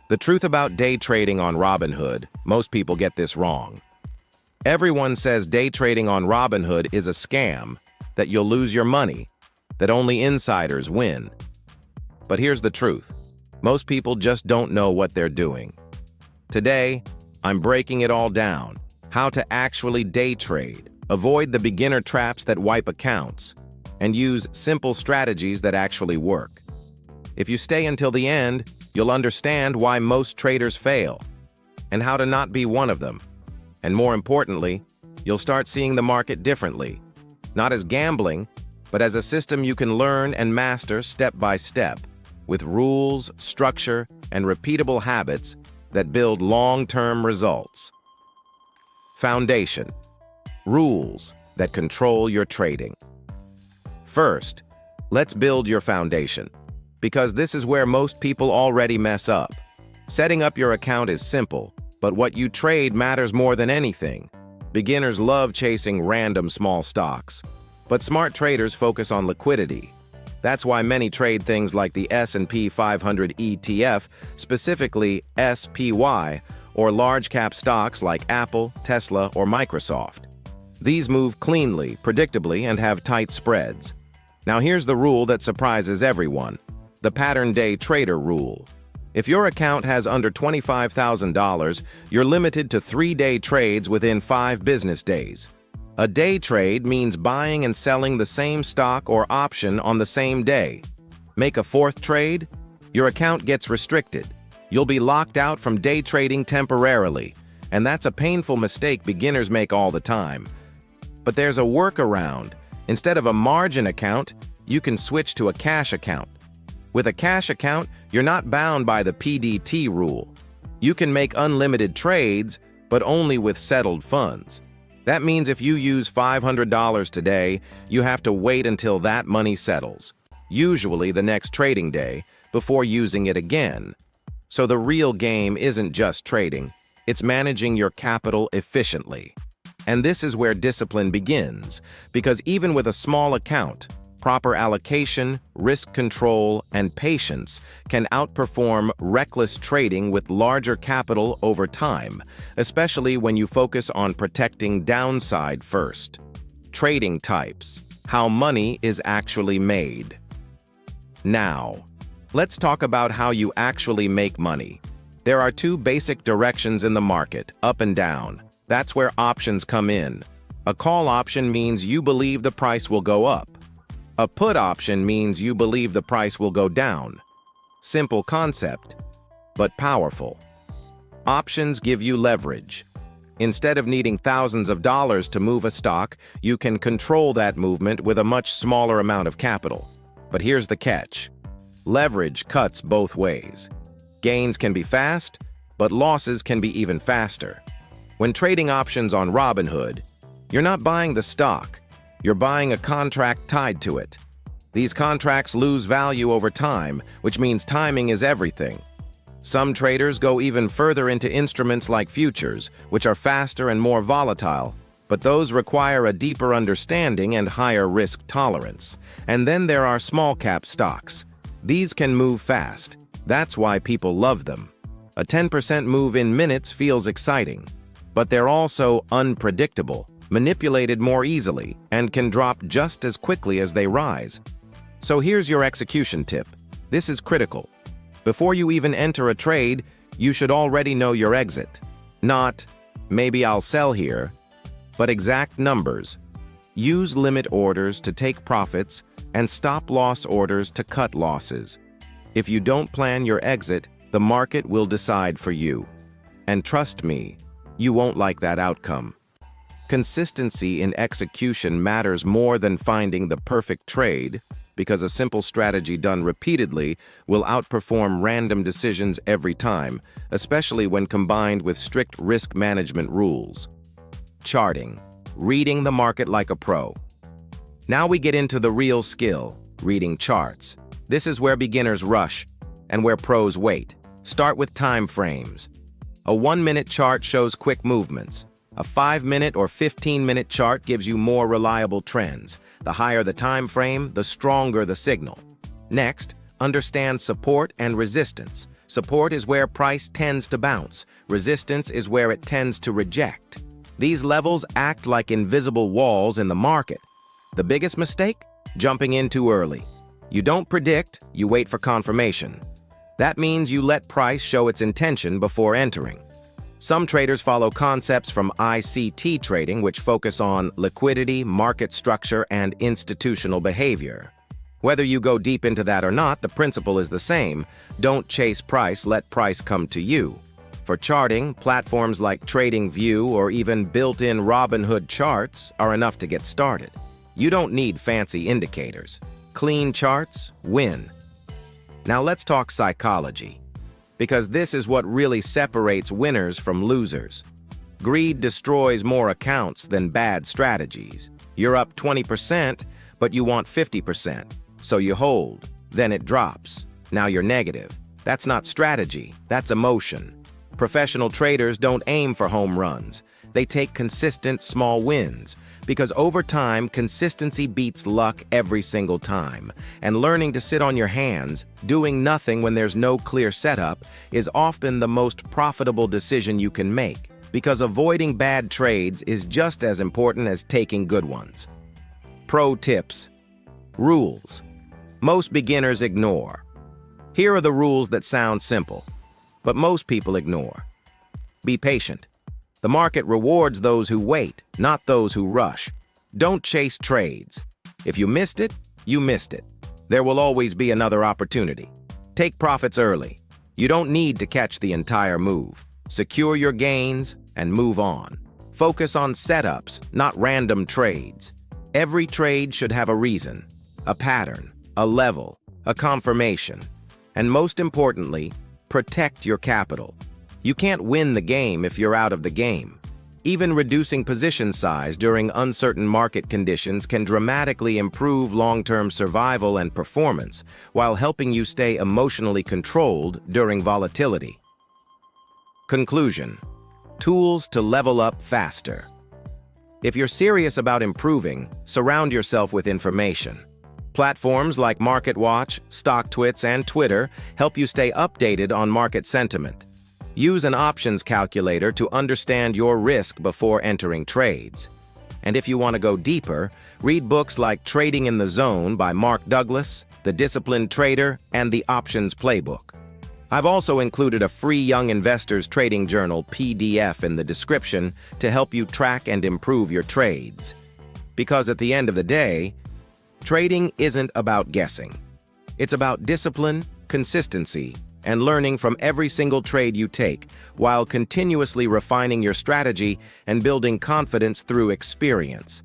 The truth about day trading on Robinhood, most people get this wrong. Everyone says day trading on Robinhood is a scam, that you'll lose your money, that only insiders win. But here's the truth. Most people just don't know what they're doing. Today, I'm breaking it all down. How to actually day trade, avoid the beginner traps that wipe accounts, and use simple strategies that actually work. If you stay until the end, you'll understand why most traders fail, and how to not be one of them. And more importantly, you'll start seeing the market differently, not as gambling, but as a system you can learn and master step by step, with rules, structure, and repeatable habits that build long-term results. Foundation. Rules that control your trading. First, let's build your foundation, because this is where most people already mess up. Setting up your account is simple, but what you trade matters more than anything. Beginners love chasing random small stocks, but smart traders focus on liquidity. That's why many trade things like the S&P 500 ETF, specifically SPY, or large-cap stocks like Apple, Tesla, or Microsoft. These move cleanly, predictably, and have tight spreads. Now here's the rule that surprises everyone: the pattern day trader rule. If your account has under $25,000, you're limited to 3-day trades within 5 business days. A day trade means buying and selling the same stock or option on the same day. Make a 4th trade, your account gets restricted. You'll be locked out from day trading temporarily, and that's a painful mistake beginners make all the time. But there's a workaround. Instead of a margin account, you can switch to a cash account. With a cash account, you're not bound by the PDT rule. You can make unlimited trades, but only with settled funds. That means if you use $500 today, you have to wait until that money settles, usually the next trading day, before using it again. So the real game isn't just trading, it's managing your capital efficiently. And this is where discipline begins, because even with a small account, proper allocation, risk control, and patience can outperform reckless trading with larger capital over time, especially when you focus on protecting downside first. Trading types: how money is actually made. Now, let's talk about how you actually make money. There are 2 basic directions in the market, up and down. That's where options come in. A call option means you believe the price will go up. A put option means you believe the price will go down. Simple concept, but powerful. Options give you leverage. Instead of needing thousands of dollars to move a stock, you can control that movement with a much smaller amount of capital. But here's the catch. Leverage cuts both ways. Gains can be fast, but losses can be even faster. When trading options on Robinhood, you're not buying the stock. You're buying a contract tied to it. These contracts lose value over time, which means timing is everything. Some traders go even further into instruments like futures, which are faster and more volatile, but those require a deeper understanding and higher risk tolerance. And then there are small-cap stocks. These can move fast. That's why people love them. A 10% move in minutes feels exciting, but they're also unpredictable, manipulated more easily, and can drop just as quickly as they rise. So here's your execution tip. This is critical. Before you even enter a trade, you should already know your exit. Not, maybe I'll sell here, but exact numbers. Use limit orders to take profits and stop-loss orders to cut losses. If you don't plan your exit, the market will decide for you. And trust me, you won't like that outcome. Consistency in execution matters more than finding the perfect trade, because a simple strategy done repeatedly will outperform random decisions every time, especially when combined with strict risk management rules. Charting. Reading the market like a pro. Now we get into the real skill, reading charts. This is where beginners rush and where pros wait. Start with time frames. A 1-minute chart shows quick movements. A 5-minute or 15-minute chart gives you more reliable trends. The higher the time frame, the stronger the signal. Next, understand support and resistance. Support is where price tends to bounce. Resistance is where it tends to reject. These levels act like invisible walls in the market. The biggest mistake? Jumping in too early. You don't predict, you wait for confirmation. That means you let price show its intention before entering. Some traders follow concepts from ICT trading, which focus on liquidity, market structure, and institutional behavior. Whether you go deep into that or not, the principle is the same. Don't chase price, let price come to you. For charting, platforms like TradingView or even built-in Robinhood charts are enough to get started. You don't need fancy indicators. Clean charts win. Now let's talk psychology, because this is what really separates winners from losers. Greed destroys more accounts than bad strategies. You're up 20%, but you want 50%. So you hold, then it drops. Now you're negative. That's not strategy, that's emotion. Professional traders don't aim for home runs. They take consistent small wins, because over time, consistency beats luck every single time. And learning to sit on your hands, doing nothing when there's no clear setup, is often the most profitable decision you can make, because avoiding bad trades is just as important as taking good ones. Pro tips. Rules. Most beginners ignore. Here are the rules that sound simple, but most people ignore. Be patient. The market rewards those who wait, not those who rush. Don't chase trades. If you missed it, you missed it. There will always be another opportunity. Take profits early. You don't need to catch the entire move. Secure your gains and move on. Focus on setups, not random trades. Every trade should have a reason, a pattern, a level, a confirmation. And most importantly, protect your capital. You can't win the game if you're out of the game. Even reducing position size during uncertain market conditions can dramatically improve long-term survival and performance, while helping you stay emotionally controlled during volatility. Conclusion. Tools to level up faster. If you're serious about improving, surround yourself with information. Platforms like MarketWatch, StockTwits, and Twitter help you stay updated on market sentiment. Use an options calculator to understand your risk before entering trades. And if you want to go deeper, read books like Trading in the Zone by Mark Douglas, The Disciplined Trader, and The Options Playbook. I've also included a free Young Investors Trading Journal PDF in the description to help you track and improve your trades. Because at the end of the day, trading isn't about guessing. It's about discipline, consistency, and learning from every single trade you take, while continuously refining your strategy and building confidence through experience.